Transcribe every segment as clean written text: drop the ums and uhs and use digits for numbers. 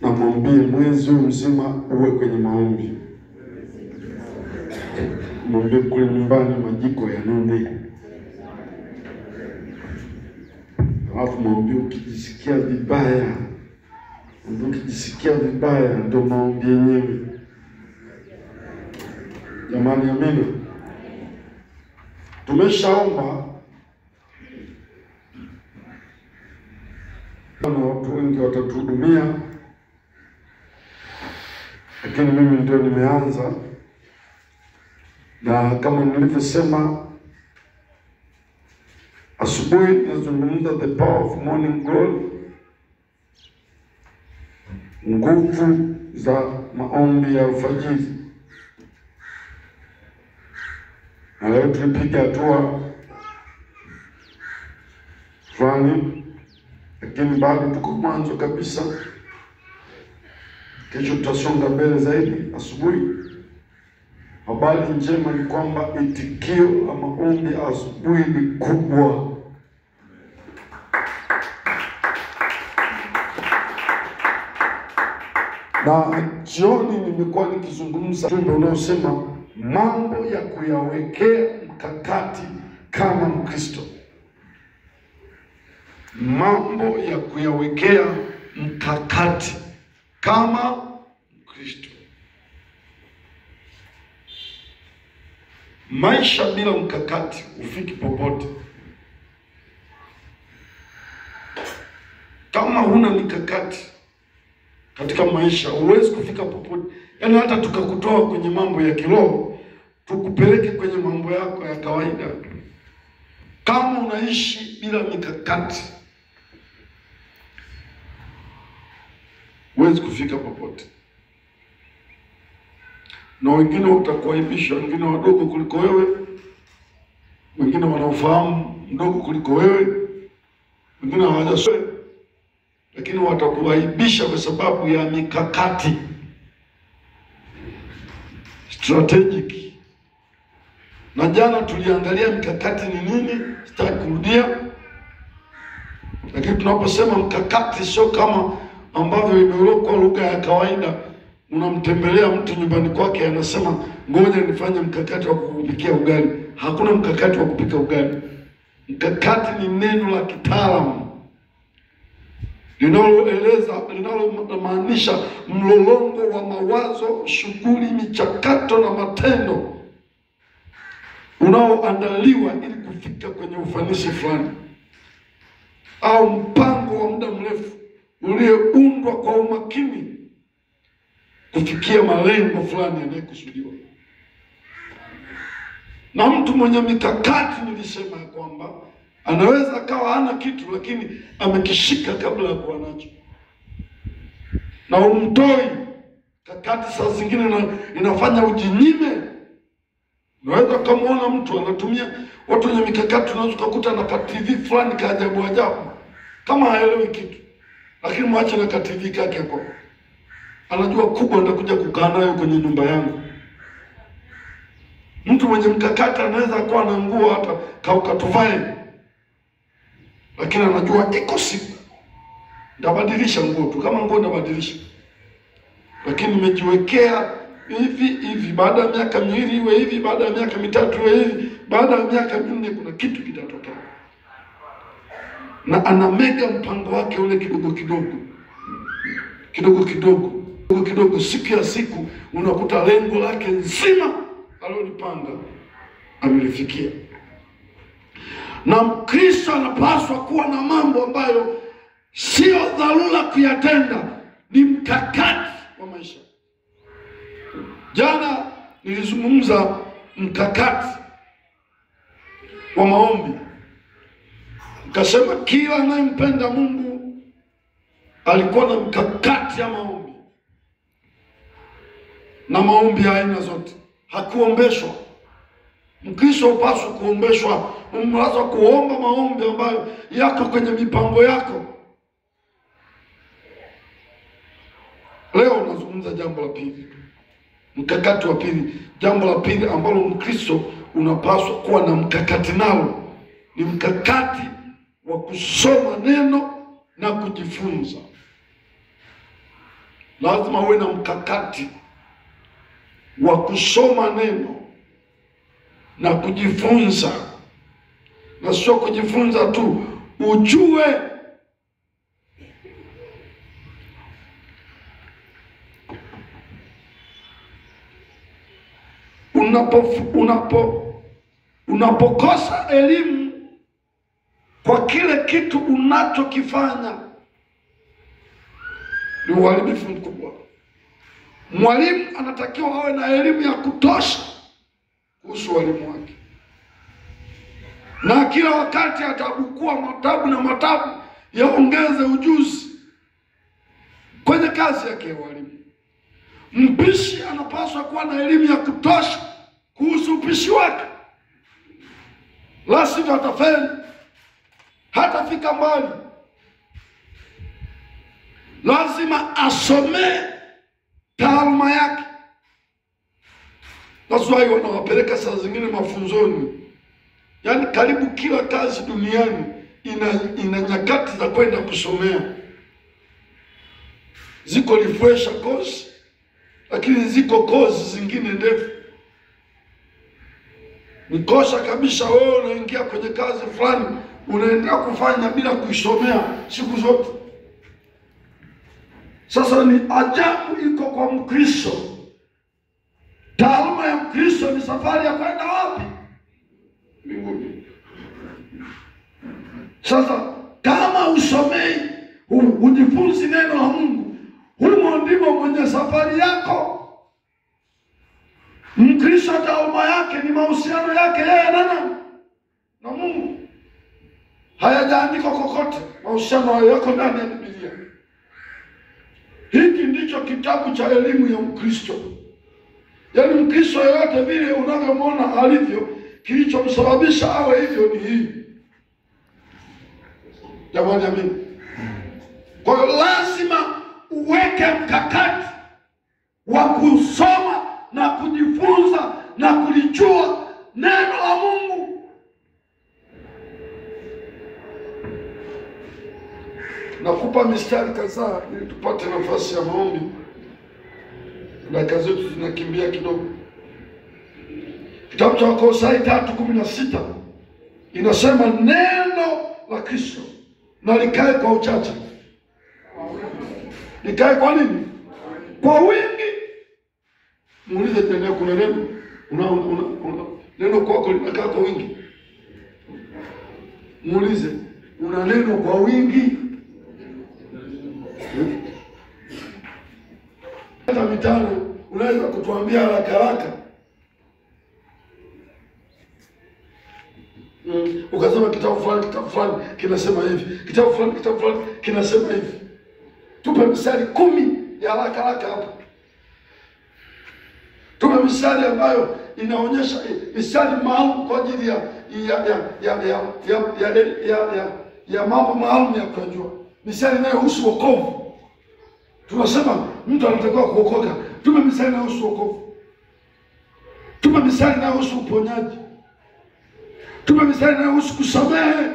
Na mwambie mwezi mzima uwe kwenye maombi. Mwambie kule nyumbani majiko ya nune. Alafu mwambie ukijisikia vibaya. Ukijisikia vibaya ndio maombi yenyewe. Jamani, amina. Tumeshaomba na watu wengi watatuhudumia, lakini mimi ndio nimeanza. Na kama nilivyosema asubuhi, nazungumza the power of morning glory, nguvu za maombi ya alfajiri. Na leo tulipiga hatua fulani, lakini bado tuko mwanzo kabisa. Kesho tutasonga mbele zaidi. Asubuhi, habari njema ni kwamba itikio la maombi asubuhi ni kubwa. Na jioni nimekuwa nikizungumza ujumbe unaosema mambo ya kuyawekea mkakati kama Mkristo. Mambo ya kuyawekea mkakati kama Mkristo. Maisha bila mkakati hufiki popote. Kama huna mikakati katika maisha, huwezi kufika popote. Yaani hata tukakutoa kwenye mambo ya kiroho, tukupeleke kwenye mambo yako ya kawaida, kama unaishi bila mikakati, huwezi kufika popote. Na wengine utakuaibisha, wengine wadogo kuliko wewe, wengine wanaofahamu mdogo kuliko wewe, wengine hawajasoma, lakini watakuaibisha kwa sababu ya mikakati strategic. Na jana tuliangalia mikakati ni nini, sitaki kurudia. Lakini tunaposema mkakati sio kama ambavyo imewekwa lugha ya kawaida. Unamtembelea mtu nyumbani kwake anasema ngoja nifanye mkakati wa kupikia ugali. Hakuna mkakati wa kupika ugali. Mkakati ni neno la kitaalamu linalomaanisha mlolongo wa mawazo, shughuli, michakato na matendo unaoandaliwa ili kufika kwenye ufanisi fulani, au mpango wa muda mrefu ulioundwa kwa umakini kufikia malengo fulani yanayokusudiwa. Na mtu mwenye mikakati, nilisema kwamba anaweza akawa hana kitu lakini amekishika kabla ya kuwa nacho. Na umtoi kakati saa zingine inafanya ujinyime. Unaweza kumuona mtu anatumia watu wenye mikakati, unaweza kukuta na ka TV fulani ka ajabu ajabu kama haelewi kitu, lakini mwache na ka TV kake hapo. Anajua kubwa nitakuja kukaa nayo kwenye nyumba yangu. Mtu mwenye mkakati anaweza kuwa na nguo hata kaukatuvae, lakini anajua iko siku ndabadilisha nguo tu, kama nguo ndabadilisha. Lakini nimejiwekea hivi, baada ya miaka miwili iwe hivi, baada ya miaka mitatu iwe hivi, baada ya miaka minne kuna kitu kitatokea. Na ana mega mpango wake ule kidogo kidogo, siku ya siku unakuta lengo lake nzima alilopanga amelifikia. Na Mkristo anapaswa kuwa na mambo ambayo sio dharura kuyatenda, ni mkakati wa maisha. Jana nilizungumza mkakati wa maombi. Nikasema kila anayempenda Mungu alikuwa na mkakati ya maombi. Na maombi ya aina zote. Hakuombeshwa. Mkristo hupaswa kuombeshwa. Unapaswa kuomba maombi ambayo yako kwenye mipango yako. Leo nazungumza jambo la pili. Mkakati wa pili. Jambo la pili ambalo Mkristo unapaswa kuwa na mkakati nalo ni mkakati wa kusoma neno na kujifunza. Lazima uwe na mkakati wa kusoma neno na kujifunza, na sio kujifunza tu, ujue. Unapokosa elimu kwa kile kitu unachokifanya, ni uharibifu mkubwa. Mwalimu anatakiwa awe na elimu ya kutosha kuhusu walimu wake, na kila wakati atabukua matabu na matabu yaongeze ujuzi kwenye kazi yake ya walimu. Mpishi anapaswa kuwa na elimu ya kutosha kuhusu upishi wake, la sivyo atafeli, hatafika mbali. Lazima asomee taaluma yake. That's why wanawapeleka saa zingine mafunzoni. Yaani karibu kila kazi duniani ina nyakati za kwenda kusomea. Ziko refresher course, lakini ziko course zingine ndefu. Nikosha kabisa wewe unaingia kwenye kazi fulani, unaendelea kufanya bila kuisomea siku zote. Sasa ni ajabu iko kwa Mkristo. Taaluma ya Mkristo ni safari ya kwenda wapi? Mbinguni. Sasa kama usomei, ujifunzi neno la Mungu, humo ndimo mwenye safari yako. Mkristo taaluma yake ni mahusiano yake yeye na Mungu. Hayajaandikwa kokote. Mahusiano hayo yako ndani ya Biblia. Hiki ndicho kitabu cha elimu ya Mkristo. Yaani Mkristo yote vile unavyomwona alivyo, kilichomsababisha awe hivyo ni hii. Jamani, amini. Kwa hiyo lazima uweke mkakati wa kusoma na kujifunza na kulijua neno la Mungu. Nakupa mistari kadhaa ili tupate nafasi ya maombi. Dakika zetu zinakimbia kidogo. Kitabu cha Wakolosai 3:16 inasema neno la Kristo na likae kwa uchache. Likae kwa nini? Kwa wingi. Muulize tena, kuna neno neno kwako linakaa kwa wingi? Muulize, una neno kwa wingi? Hata mitano unaweza kutuambia haraka. Ukasema kitabu fulani kinasema hivi, kitabu fulani kinasema hivi. Tupe misali 10 ya haraka hapo. Tupe misali ambayo inaonyesha misali maalum kwa ajili ya mambo maalum ya kujua. Misali inayohusu wokovu. Tunasema mtu anatakiwa kuokoka. Tupe misali inayohusu wokovu. Tupe misali inayohusu uponyaji. Tupe misali inayohusu kusamehe.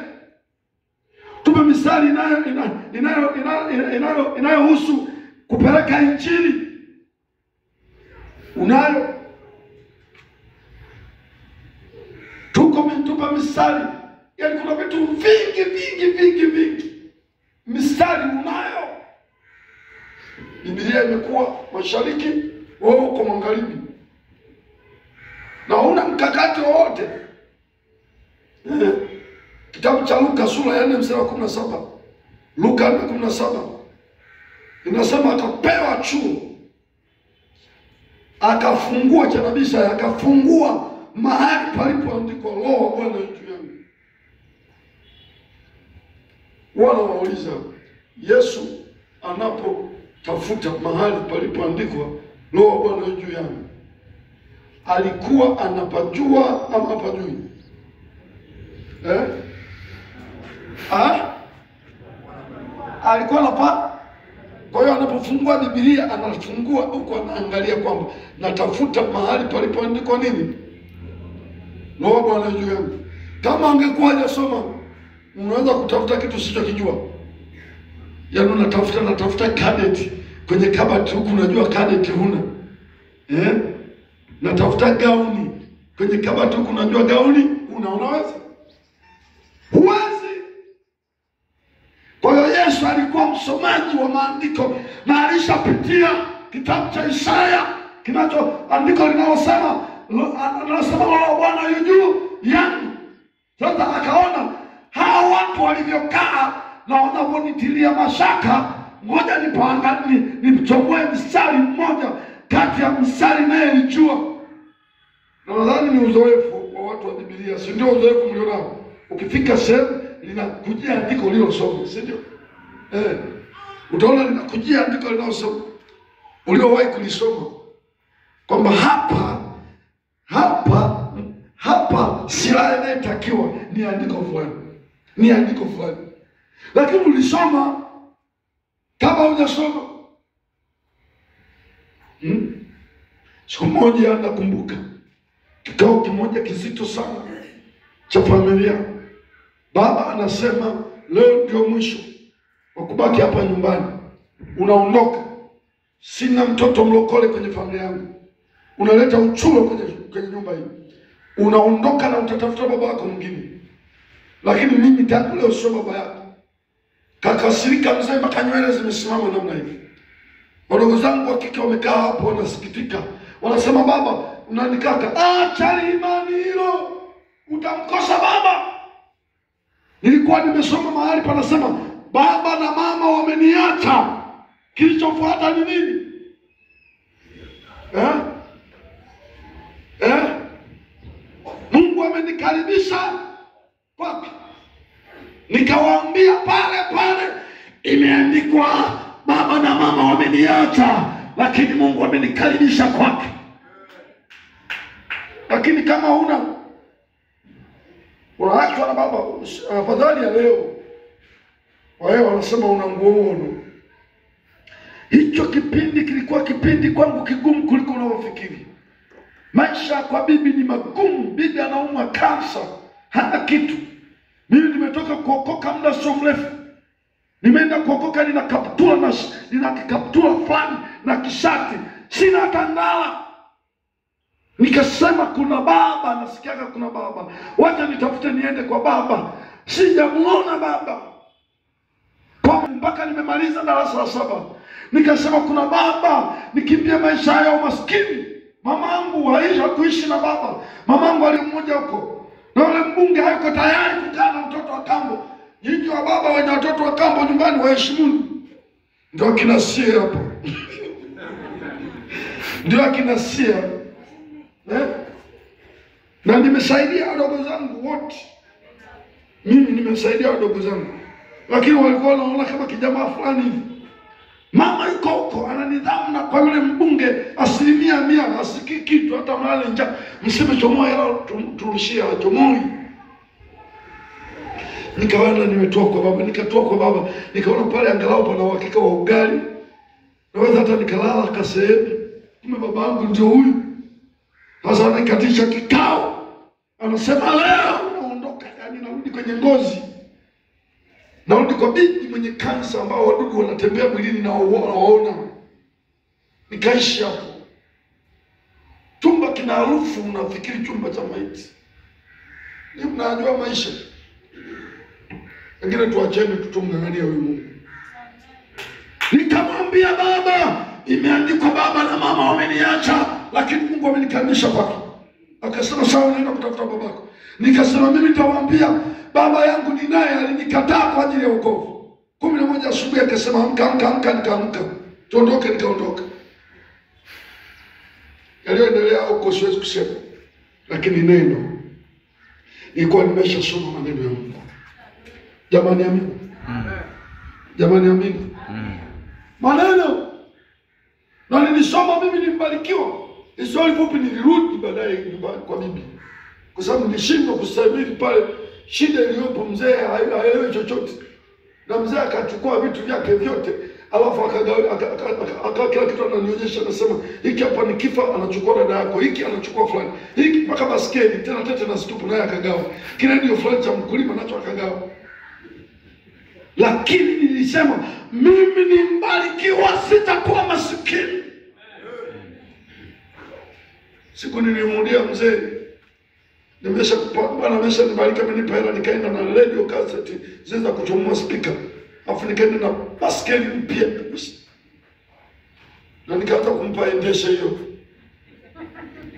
Tupe misali inayohusu kupeleka injili. Unayo? Tupe misali. Yaani kuna vitu vingi. Misali unayo? Biblia imekuwa mashariki, wewe uko magharibi. Na huna mkakati wowote. Kitabu cha Luka sura ya 4 mstari wa 17. Luka 4:17. Inasema akapewa chuo. Akafungua chanabisha, akafungua mahali palipoandikwa Roho wa Bwana juu yangu. Wala wauliza, Yesu anapotafuta mahali palipoandikwa Roho wa Bwana juu yangu, alikuwa anapajua ama hapajui? Alikuwa anapa. Kwa hiyo anapofungua Biblia anafungua huko, anaangalia kwamba natafuta mahali palipoandikwa nini? Roho wa Bwana juu yangu. Kama angekuwa hajasoma unaweza kutafuta kitu usichokijua. Yaani unatafuta cadet kwenye kabati huku unajua cadet huna. Natafuta gauni kwenye kabati huku unajua gauni unaweza? Huwezi. Kwa hiyo Yesu alikuwa msomaji wa maandiko na alishapitia kitabu cha Isaya andiko linalosema Roho wa Bwana yu juu yangu. Sasa akaona hao watu walivyokaa na wanavyonitilia mashaka, ngoja nichomoe mstari mmoja kati ya mstari naye nijua. Na nadhani ni uzoefu wa watu wa Biblia, si ndio? Uzoefu mlionao. Ukifika sehemu linakujia andiko ulilosoma, si ndio? Utaona linakujia andiko linalosoma uliowahi kulisoma, kwamba hapa silaha inayotakiwa ni andiko fulani, lakini ulisoma kama hujasoma. Siku moja nakumbuka kikao kimoja kizito sana cha familia. Baba anasema leo ndio mwisho wa kubaki hapa nyumbani, unaondoka. Sina mtoto mlokole kwenye familia yangu, unaleta uchulo kwenye nyumba hii, unaondoka na utatafuta baba yako mwingine. Lakini mimi tangu leo sio baba yako. Kakasirika mzee mpaka nywele zimesimama namna hivi. Wadogo zangu wa kike wamekaa hapo wanasikitika, wanasema baba unanikaka. Acha imani hilo, utamkosa baba. Nilikuwa nimesoma mahali panasema baba na mama wameniacha, kilichofuata ni nini? Mungu amenikaribisha kwake. Nikawaambia pale imeandikwa baba na mama wameniacha, lakini Mungu amenikaribisha kwake. Lakini kama unaachwa na baba, afadhali ya leo. Wao wanasema una ngono. Hicho kipindi kilikuwa kipindi kwangu kigumu kuliko unavyofikiri. Maisha kwa bibi ni magumu. Bibi anaumwa kansa, hana kitu. Mimi nimetoka kuokoka muda sio mrefu. Nimeenda kuokoka nina kaptura fulani na kishati. Sina hata ndala. Nikasema kuna baba, nasikiaga kuna baba. Wacha nitafute niende kwa baba. Sijamuona baba kwa mpaka nimemaliza darasa la 7. Nikasema kuna baba, nikimbia maisha ya umaskini. Mamangu haisha kuishi na baba. Mamangu alimmoja huko. Na yule mbunge hayuko tayari kukaa na mtoto wa kambo. Nyinyi wa baba wenye watoto wa kambo nyumbani waheshimuni. Ndio kinasia hapo. Ndio kinasia. Na nimesaidia wadogo zangu wote. Mimi nimesaidia wadogo zangu. Lakini walikuwa wanaona kama kijamaa fulani hivi. Mama yuko huko ana nidhamu, na kwa yule mbunge 100% asikii kitu, hata mlale njaa mseme chomoa hela turushia chomoi. Nikaona nimetoa kwa baba, nikaona pale angalau pana uhakika wa ugali. Naweza hata nikalala kasehemu. Kumbe baba yangu ndio huyu. Sasa anakatisha kikao. Anasema leo unaondoka, yani narudi kwenye ngozi. Narudi kwa bibi mwenye kansa ambao wadudu wanatembea mwilini na waona. Nikaishi hapo. Chumba kina harufu, unafikiri chumba cha maiti. Ni mnajua maisha. Wengine tuacheni tutumng'ang'ania huyu Mungu. Nikamwambia baba, imeandikwa baba na mama wameniacha, lakini Mungu amenikaribisha kwake. Akasema sawa, nenda kutafuta babako. Nikasema mimi nitawaambia baba yangu ni naye alinikataa kwa ajili ya wokovu. 11 asubuhi akasema amka, nikaamka. Tuondoke, nikaondoka. Yaliyoendelea huko siwezi kusema. Lakini neno ilikuwa nimeshasoma maneno ya Mungu. Jamani amini. Jamani amini. Maneno. Na nilisoma mimi nimbarikiwa. Swali fupi nilirudi baadaye nyumbani kwa bibi. Kwa sababu nilishindwa kustahimili pale. Shida iliyopo mzee haelewi chochote. Na mzee akachukua vitu vyake vyote, alafu akagawa kila kitu ananionyesha, anasema hiki hapa nikifa anachukua dada yako, hiki anachukua fulani. Hiki mpaka baskeli tena tete na stupu naye akagawa. Kile ndio fulani cha mkulima nacho akagawa. lakini nilisema mimi ni mbarikiwa, sitakuwa masikini. Siku nilimudia mzee, Bwana ameshanibariki, amenipa hela, nikaenda na radio cassette zile za kuchomoa speaker, afu nikaenda na baskeli mpya na nikaanza kumpa endesha hiyo.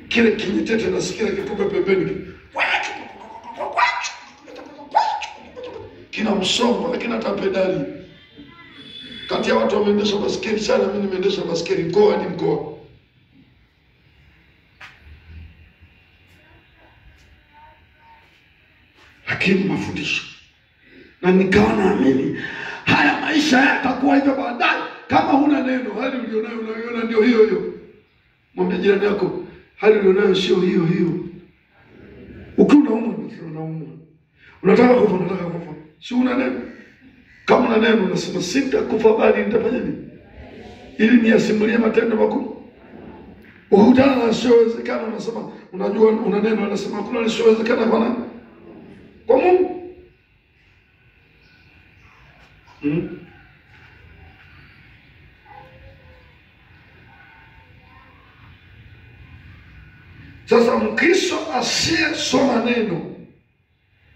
Kile kinyitete nasikia kipupe pembeni kina msongo, lakini hata pedali. Kati ya watu wameendesha baskeli sana, mimi nimeendesha baskeli mkoa hadi mkoa. Lakini mafundisho, na nikawa naamini haya maisha yatakuwa hivyo baadaye. Kama huna neno, hali ulionayo unaiona ndio hiyo hiyo. Mwambie jirani yako, hali ulionayo sio hiyo hiyo. Ukiwa unaumwa, unaumwa, unataka kufa, si una neno. Kama una neno unasema sitakufa bali nitafanya nini, ili niasimulie matendo makuu. Ukutana na siowezekana, unasema unajua una neno, unasema kuna lisiowezekana kwa nani? Kwa Mungu. Sasa Mkristo asiyesoma neno,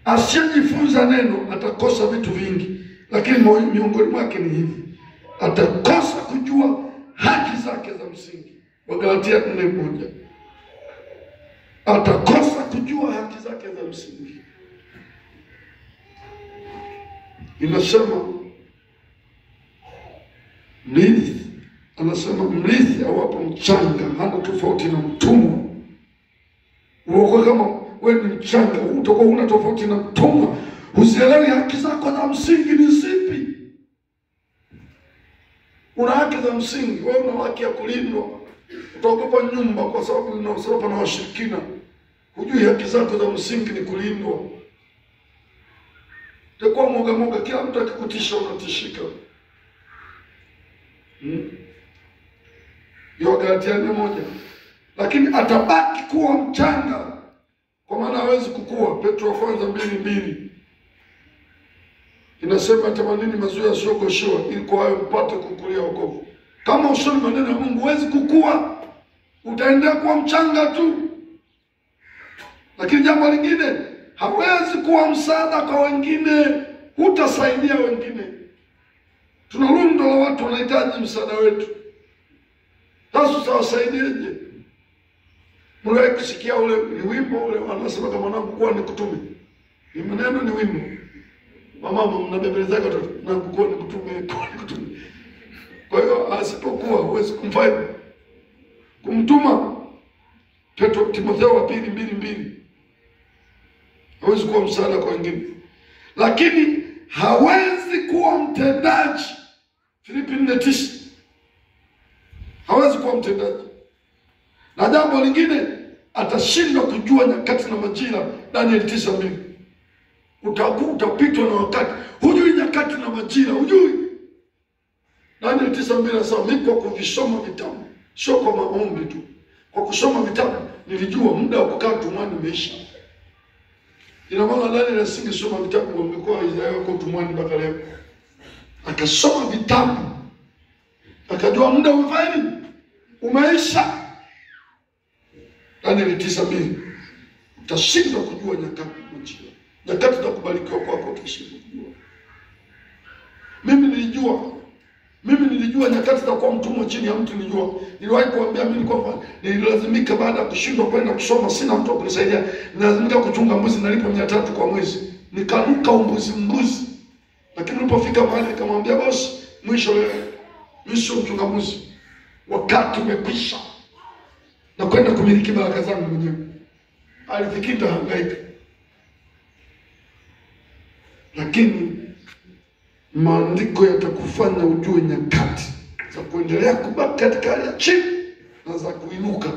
asiyejifunza neno, atakosa vitu vingi, lakini miongoni mwake ni hivi: atakosa kujua haki zake za msingi. Wagalatia 4:1. Atakosa kujua haki zake za msingi. Inasema mrithi, anasema mrithi awapo mchanga hana tofauti na mtumwa. Uko kama wewe ni mchanga, utakuwa una tofauti na mtumwa. Usielewi haki zako za msingi ni zipi. Una haki za msingi, wewe una haki ya kulindwa. Utaogopa nyumba kwa sababu unaogopa na washirikina. Hujui haki zako za msingi ni kulindwa. Utakuwa moga, kila mtu akikutisha unatishika. Wagalatia 4:1. Lakini atabaki kuwa mchanga, kwa maana hawezi kukua. Petro wa kwanza 2:2 inasema tamanini mazuri yasiyogoshiwa, ili kwa hayo mpate kukulia wokovu. Kama usoni maneno ya Mungu huwezi kukua, utaendelea kuwa mchanga tu. Lakini jambo lingine, hawezi kuwa msaada kwa wengine, hutasaidia wengine. Tuna rundo la watu wanahitaji msaada wetu. Sasa tutawasaidieje? Mliwahi kusikia ule ni wimbo ule wanasema kama mwanangu kuwa nikutume? Ni maneno, ni wimbo. Mama mnabembeleza watoto, mwanangu kuwa nikutume. Kwa hiyo asipokuwa huwezi kumfanya kumtuma. Petro Timotheo wa 2:2. Hawezi kuwa msaada kwa wengine, lakini hawezi kuwa mtendaji. Filipi 4:9. Hawezi kuwa mtendaji. Na jambo lingine, atashindwa kujua nyakati na majira. Daniel 9:2. Utapitwa na wakati, hujui nyakati na majira, hujui. Daniel 9:2 anasema mimi kwa kuvisoma vitabu, sio kwa maombi tu. Kwa kusoma vitabu nilijua muda wa kukaa utumwani umeisha. Ina maana Daniel asingesoma vitabu ungekuwa Israeli wako utumwani mpaka leo. Akasoma vitabu, akajua muda umeisha. Daniel 9:2. Utashindwa kujua nyakati na majira. Nyakati za kubarikiwa kwako utashindwa kujua. Mimi nilijua nyakati za kuwa mtumwa chini ya mtu nilijua. Niliwahi kuambia mimi kwamba nililazimika baada ya kushindwa kwenda kusoma, sina mtu wa kunisaidia, nilazimika kuchunga mbuzi, nalipa 300 kwa mwezi. Nikanuka mbuzi. Lakini nilipofika mahali nikamwambia boss, mwisho leo mimi sio mchunga mbuzi. Wakati umekwisha. Na kwenda kumiliki baraka zangu mwenyewe. Alifikiri hangaika. Lakini maandiko yatakufanya ujue nyakati za kuendelea kubaki katika hali ya chini na za kuinuka.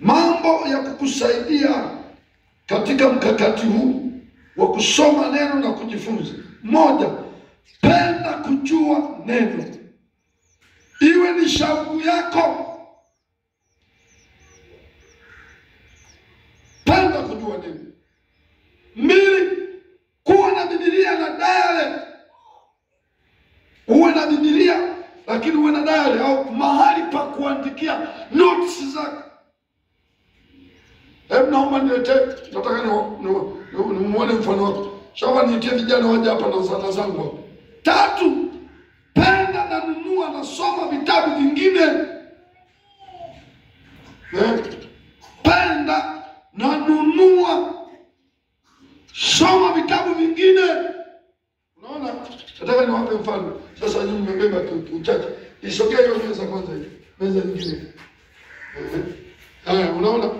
Mambo ya kukusaidia katika mkakati huu wa kusoma neno na kujifunza. 1, penda kujua neno. Iwe ni shauku yako. Penda kujua neno. 2, kuwa na Biblia lakini uwe na diary au mahali pa kuandikia notes zako. Hebu naomba niletee, nataka nimuone mfano wako. Shawa nitie vijana waje hapa na zana zangu hapa. 3, penda na nunua na soma vitabu vingine. Penda na nunua, soma vitabu vingine. Unaona? Nataka niwape mfano. Sasa nyinyi mmebeba uchache. Isogee hiyo meza kwanza hiyo. Meza nyingine. Unaona?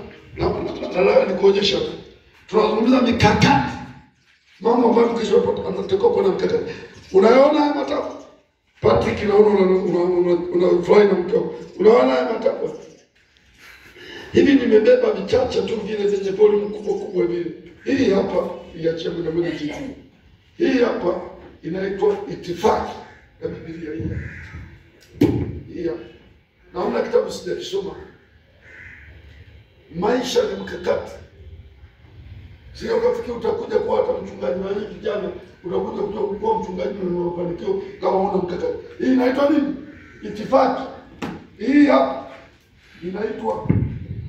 Nataka nikuonyesha. Tunazungumza mikakati. Mambo ambayo kisha anatakopo na mkakati. Unaona haya matapa? Patrick naona unafurahi na mkao. Unaona haya matapa? Hivi nimebeba vichache tu vile zenye volume kubwa vile. Hii hapa iachie muda mwingi. Hii hapa inaitwa Itifaki ya Biblia hii. Hii hapa. Naona kitabu sijakisoma. Maisha ni mkakati. Sio kafikiri utakuja kuwa hata mchungaji wa hii vijana, utakuja kuwa mchungaji na mafanikio kama una mkakati. Hii inaitwa nini? Itifaki. Hii hapa inaitwa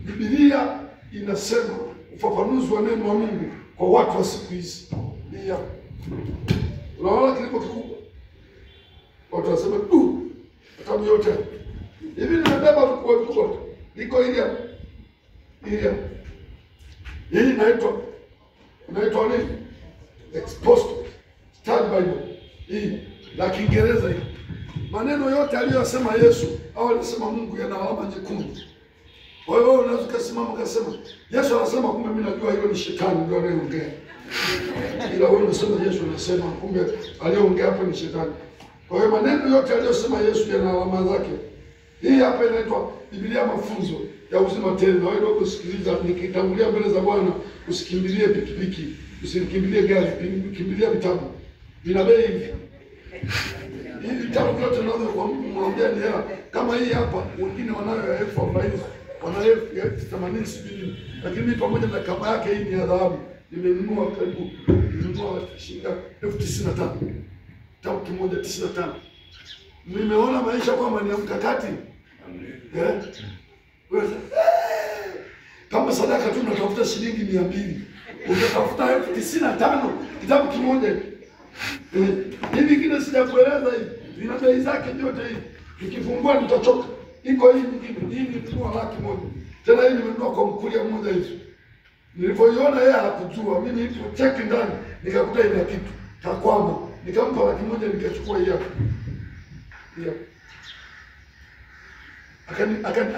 Biblia inasema ufafanuzi wa neno wa Mungu kwa watu wa siku hizi. Hii hapa. Unaona kilipo kikubwa. Watu wasema kitabu yote. Hivi nimebeba vikubwa. Liko hili hapa. Hii hapa. Hii inaitwa nini? Exposed Study Bible. Hii la Kiingereza hii. Maneno yote aliyosema Yesu au alisema Mungu yana alama nyekundu. Kwa hiyo unaweza kusimama ukasema Yesu anasema, kumbe mimi najua hilo ni shetani ndio anayeongea. Ila wewe unasema Yesu anasema, kumbe aliyeongea hapo ni shetani. Kwa hiyo maneno yote aliyosema Yesu yana alama zake. Hii hapa inaitwa Biblia mafunzo ya uzima tena. Wewe ndio kusikiliza, nikitangulia mbele za Bwana, usikimbilie pikipiki, usikimbilie gari, kimbilia vitabu. Vina bei hivi. Hii vitabu vyote navyo kwa mwambia ni hela. Kama hii hapa wengine wanayo ya 40,000, wanayo ya 80 sijui. Lakini pamoja na kama yake hii ni ya dhahabu. Nimenunua karibu shilingi 95,000. Kitabu kimoja 95. Nimeona maisha kwamba ni mkakati. Kama sadaka tu unatafuta shilingi 200. Unatafuta 95 kitabu kimoja. Hivi kile sijakueleza hivi. Vina bei zake yote hivi. Nikifungua nitachoka. Iko hii nyingine. Hii ni kwa 100,000. Tena hii nimenunua kwa mkulia mmoja hivi. Nilipoiona yeye hakujua. Mimi nilipocheki ndani nikakuta ina kitu. Takwama. Nikampa 100,000 nikachukua hii hapa.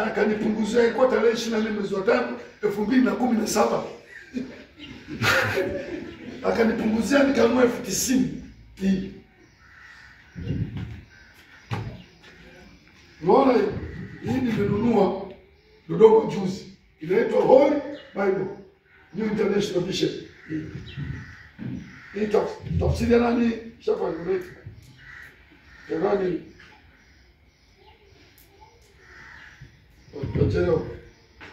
Akanipunguzia kwa tarehe 24 mwezi wa 5 2017. Akanipunguzia nikanunua 90,000 hii. Unaona hii nimenunua Dodoma juzi. Inaitwa Holy Bible New International Edition. Hii tafsiri ya nani? Shafa ni Jamani,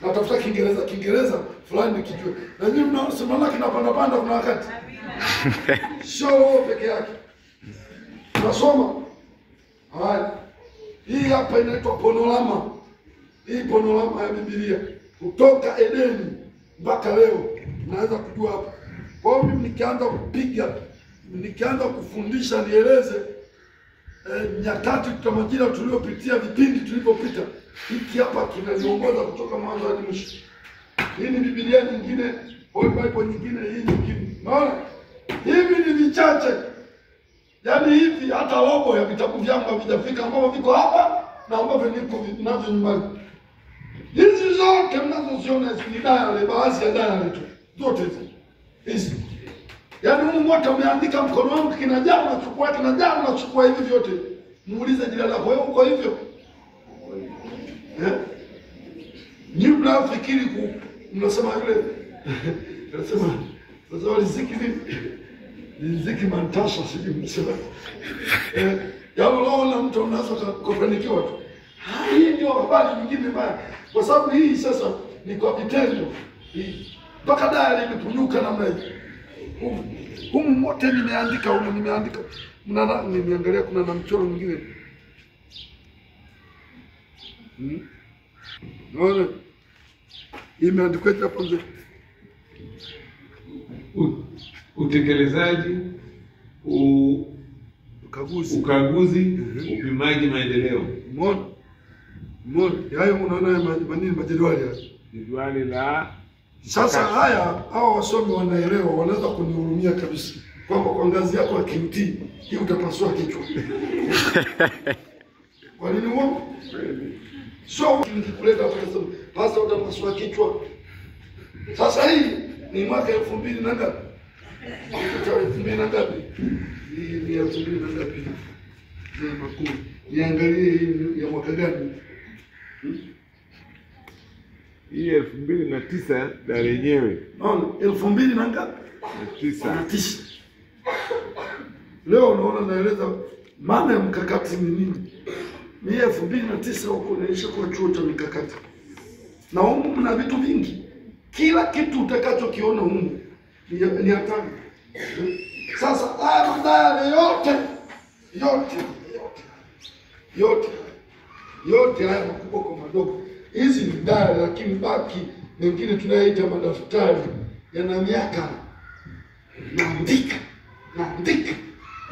natafuta Kiingereza fulani nikijue. Na nyinyi mnaosema kinapanda kuna wakati. Show peke yake. Tunasoma. Haya. Hii hapa inaitwa Panorama. Hii Panorama ya Biblia. Kutoka Edeni mpaka leo. Naweza kujua hapa. Kwa hiyo mimi nikianza kufundisha nieleze nyakati tutamajira tuliopitia, vipindi tulivyopita. Hiki hapa kinaniongoza kutoka mwanzo hadi mwisho. Hii ni Biblia nyingine, Holy Bible nyingine, hii nyingine. Unaona? Hivi ni vichache. Yaani hivi hata robo ya vitabu vyangu havijafika ambavyo viko hapa na ambavyo niko navyo nyumbani. Hizi zote mnazoziona ni diary, baadhi ya diary tu. Zote hizi. Yaani Mungu wote umeandika mkono wangu kinajaa unachukua hivi vyote. Muulize jina lako, wewe uko hivyo? Ni mnafikiri mnasema yule anasema riziki mantasha sijui msema. Yao na mtu unaweza kufanikiwa tu. Hii ndio habari nyingine mbaya. Kwa sababu hii sasa ni kwa vitendo. Mpaka dai imepunyuka namna hii. Humu wote nimeandika. Nimeangalia kuna na mchoro mwingine. Naona imeandikwa hapo nje. Utekelezaji, ukaguzi, upimaji maendeleo. Mbona hayo unaona majedwali haya. Jedwali la sasa haya hao wasomi wanaelewa, wanaweza kunihurumia kabisa kwamba kwa ngazi yako ya QT hii utapasua kichwa. Kwa nini uongo? So nikikuleta hapa nasema pasa utapasua kichwa. Sasa hii ni mwaka 2000 na ngapi? 2000 na ngapi? Ni 2000 na ngapi? Ni makuu. Niangalie hii ya mwaka gani? Hii 2009 na lenyewe. Naona 2000 na ngapi? 9. Leo unaona naeleza maana ya mkakati ni nini. Ni 2009 huko naisha kwa chuo cha mikakati. Na humu mna vitu vingi. Kila kitu utakachokiona humu ni hatari. Sasa haya madai yote haya makubwa kwa madogo. Hizi ni dai, lakini baki mengine tunayoita madaftari yana miaka.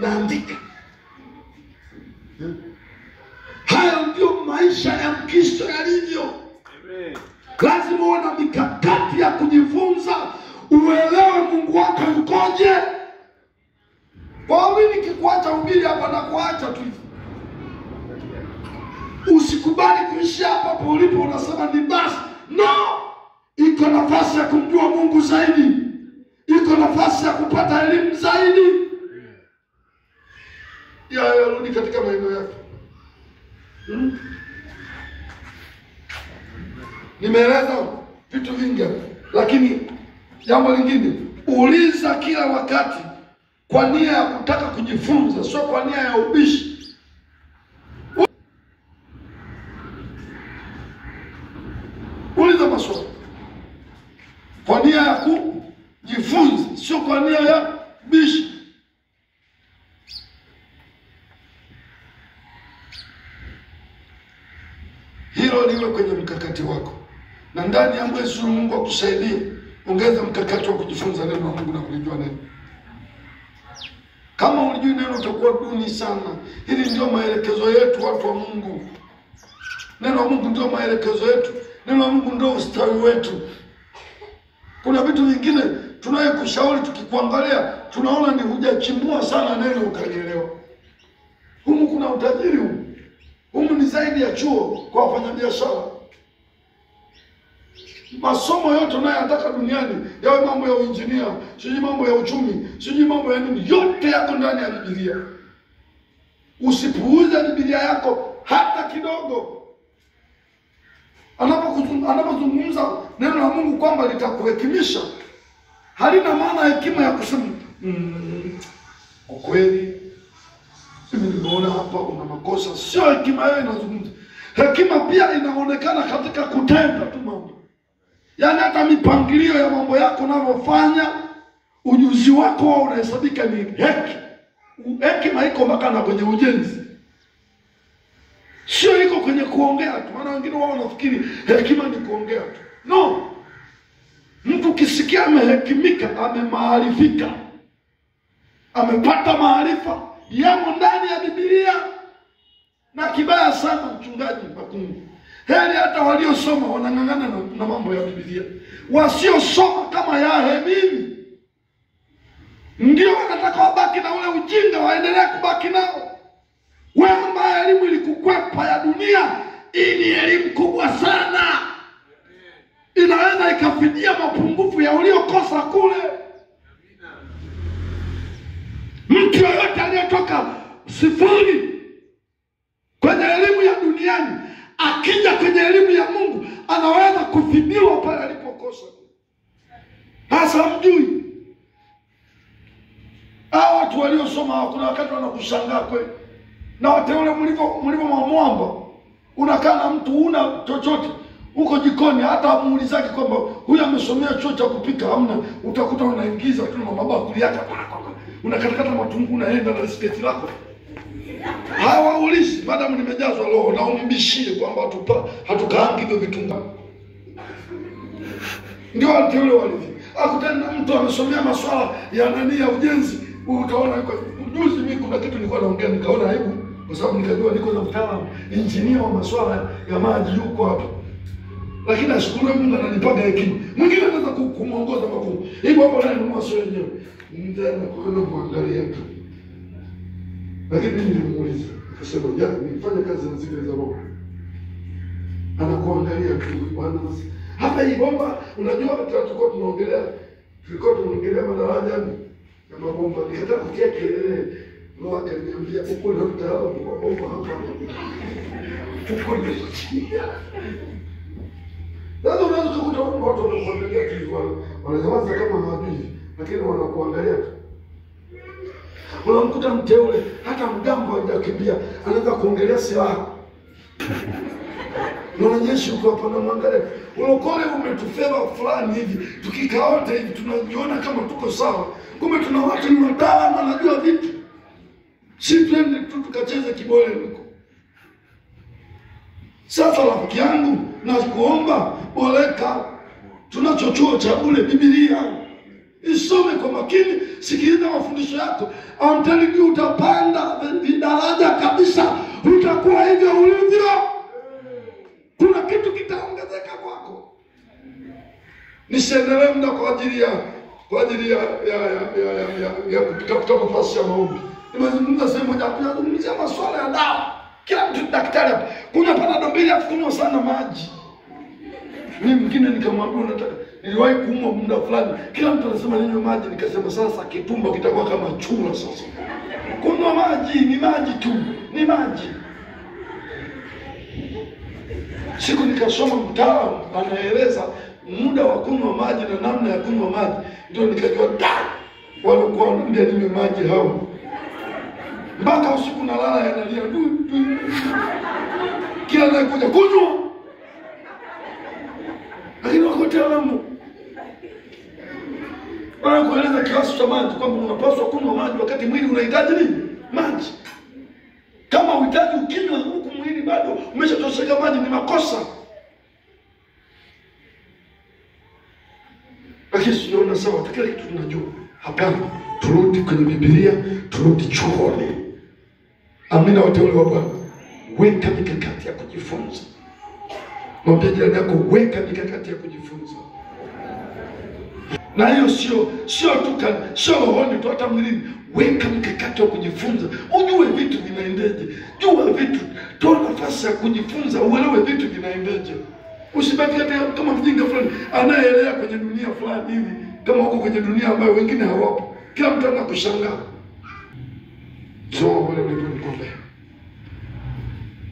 Naandika. Hayo ndio maisha ya Mkristo yalivyo. Amen. Lazima uwe na mikakati ya kujifunza, uelewe Mungu wako yukoje. Kwa nini nikikuacha ubiri hapa na kuacha tu hivi? Usikubali kuishi hapa ulipo unasema ni basi. No! Iko nafasi ya kumjua Mungu zaidi. Iko nafasi ya kupata elimu zaidi. Yarudi katika maeneo yake. Nimeeleza vitu vingi, lakini jambo lingine, uliza kila wakati kwa nia ya kutaka kujifunza, sio kwa nia ya ubishi. Uliza maswali kwa nia ya kujifunza, sio kwa nia ya bishi. Hilo liwe kwenye mkakati wako. Na ndani ya mwezi Mungu akusaidie, ongeza mkakati wa kujifunza neno la Mungu na kulijua neno. Kama unijui neno utakuwa duni sana. Hili ndio maelekezo yetu watu wa Mungu. Neno la Mungu ndio maelekezo yetu. Neno la Mungu ndio ustawi wetu. Kuna vitu vingine tunayekushauri tukikuangalia tunaona ni hujachimbua sana neno ukanielewa. Humu kuna utajiri humu. Humu ni zaidi ya chuo kwa wafanyabiashara. Masomo yote unayotaka duniani, yawe mambo ya uinjinia, sijui mambo ya uchumi, sijui mambo ya nini, yote yako ndani ya Biblia. Usipuuze Biblia yako hata kidogo. Anapozungumza neno la Mungu kwamba litakuhekimisha, halina maana hekima ya kusema kwa kweli mimi nimeona hapa una makosa. Sio hekima hiyo inazungumza. Hekima pia inaonekana katika kutenda tu mambo. Yaani hata mipangilio ya mambo yako unavyofanya, ujuzi wako wao unahesabika ni hekima iko mpaka na kwenye ujenzi. Sio iko kwenye kuongea tu. Maana wengine wao wanafikiri hekima ni kuongea tu. No. Mtu kisikia amehekimika, amemaarifika, amepata maarifa, yamo ndani ya Biblia. Na kibaya sana mchungaji Makungu, heri hata waliosoma wanang'ang'ana na mambo ya Biblia. Wasiosoma kama mimi ndio wanataka wabaki na ule ujinga, waendelee kubaki nao. Wewe ambaye elimu ilikukwepa ya dunia, hii ni elimu kubwa sana. Inaweza ikafidia mapungufu ya uliokosa kule. Mtu yoyote aliyetoka sifuri kwenye elimu ya duniani, akija kwenye elimu ya Mungu, anaweza kufidiwa pale alipokosa. Hasa mjui. Hao watu waliosoma kuna wakati wanakushangaa kweli. Na wateule mlivyo mwamba, unakaa na mtu una chochote huko jikoni, hata muulizaji kwamba huyu amesomea chuo cha kupika, hamna. Utakuta unaingiza tu na mabakuli yake, unakatakata matunguu, unaenda na sketi lako. Hawaulizi, madamu nimejazwa Roho, na umbishie kwamba hatukaangi hivyo vitunga. Ndio wateule walivyo. Akutana mtu amesomea masuala ya nani ya ujenzi, utaona yuko juzi. Mimi kuna kitu nilikuwa naongea nikaona aibu, kwa sababu nikajua niko na mtaalamu engineer wa masuala ya maji yuko hapa. Lakini ashukuru Mungu ananipaga hekima. Mwingine anaweza kumuongoza mafunzo. Hivyo hapo naye ni mwaso wenyewe. Ndio nakuona kuangalia tu. Lakini mimi nilimuuliza, akasema, "Ya, nifanye kazi na zile za Roho." Anakuangalia tu bwana. Hata hii bomba, unajua tulikuwa tunaongelea madaraja ya mabomba. Nikataka kutia kelele. Roho akaniambia, "Uko na mtaalamu wa bomba hapa." Uko ni chini. Sasa unaweza kukuta watu wanakuangalia tu, wanaanza kama hawajui, lakini wanakuangalia tu. Unamkuta mteule, hata mgambo hajakimbia, anaweza kuongelea silaha. Mwanajeshi uko hapa na mwangalia. Ulokole umetufeva fulani hivi, tukikaa wote hivi tunajiona kama tuko sawa. Kumbe tuna watu ni wataalamu, wanajua vitu. Si twende tu tukacheze kibole huko. Sasa rafiki yangu, na kuomba boleka, tunacho chuo cha bure Biblia. Isome kwa makini, sikiliza mafundisho yako. I'm telling you, utapanda daraja kabisa. Utakuwa hivyo ulivyo. Kuna kitu kitaongezeka kwako. Nisiendelee muda kwa ajili ya kutafuta nafasi ya maombi. Nimezungumza sehemu moja, tunazungumzia masuala ya dawa. Kila mtu daktari hapa. Kunywa panado mbili kunywa sana maji. Mimi mwingine nikamwambia unataka, niliwahi kuumwa muda fulani. Kila mtu anasema ninywe maji, nikasema sasa kitumbo kitakuwa kama chura sasa. Kunywa maji ni maji tu, ni maji. Siku nikasoma mtaalamu anaeleza muda wa kunywa maji na namna ya kunywa maji, ndio nikajua walikuwa wananiambia ninywe maji hao. Mpaka usiku nalala yanalia kila anakuja kunywa. Lakini wako taalamu wanakueleza kiasi cha maji kwamba unapaswa kunywa maji wakati mwili unahitaji nini? Maji. Kama uhitaji ukinywa huku mwili bado umeshatosheka maji, ni makosa. Lakini siona sawa, kila kitu tunajua. Hapana, turudi kwenye Biblia, turudi chuoni. Amina wateule wa Bwana. Weka mikakati ya kujifunza. Mwambie jirani yako, weka mikakati ya kujifunza. Na hiyo sio rohoni tu, hata mwilini. Weka mikakati ya kujifunza. Ujue vitu vinaendeje. Jua vitu. Toa nafasi ya kujifunza, uelewe vitu vinaendeje. Usibaki kama mjinga fulani anayeelea kwenye dunia fulani hivi, kama uko kwenye dunia ambayo wengine hawapo. Kila mtu anakushangaa. Soma wale ulipokuwa.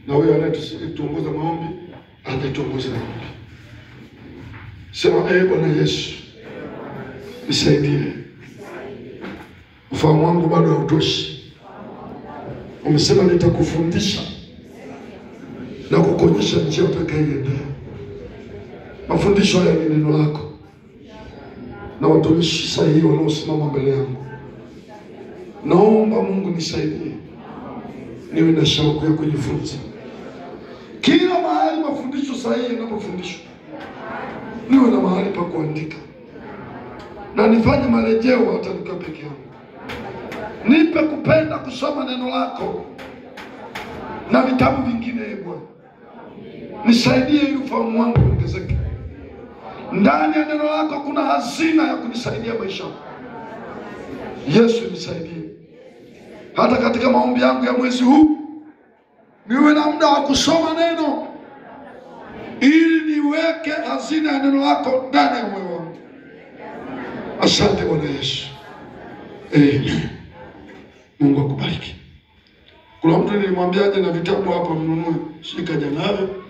Na huyo anayetuongoza maombi, atatuongoza maombi. Sema, Bwana Yesu, nisaidie. Ufahamu wangu bado hautoshi. Umesema nitakufundisha na kukuonyesha njia utakayoiendea. Mafundisho haya ni neno lako. Na watumishi sahihi wanaosimama mbele yangu, naomba Mungu nisaidie. Niwe na shauku ya kujifunza. Kila mahali mafundisho sahihi yanapofundishwa, niwe na mahali pa kuandika. Na nifanye marejeo hata nikiwa peke yangu. Nipe kupenda kusoma neno lako na vitabu vingine, Bwana. Nisaidie ili ufahamu wangu uongezeke. Ndani ya neno lako kuna hazina ya kunisaidia maisha. Yesu nisaidie. Hata katika maombi yangu ya mwezi huu, niwe na muda wa kusoma neno, ili niweke hazina ya neno lako ndani ya moyo wangu. Asante Bwana Yesu. Amen. Mungu akubariki. Kuna mtu nilimwambia aje na vitabu hapa mnunue, shika janavyo.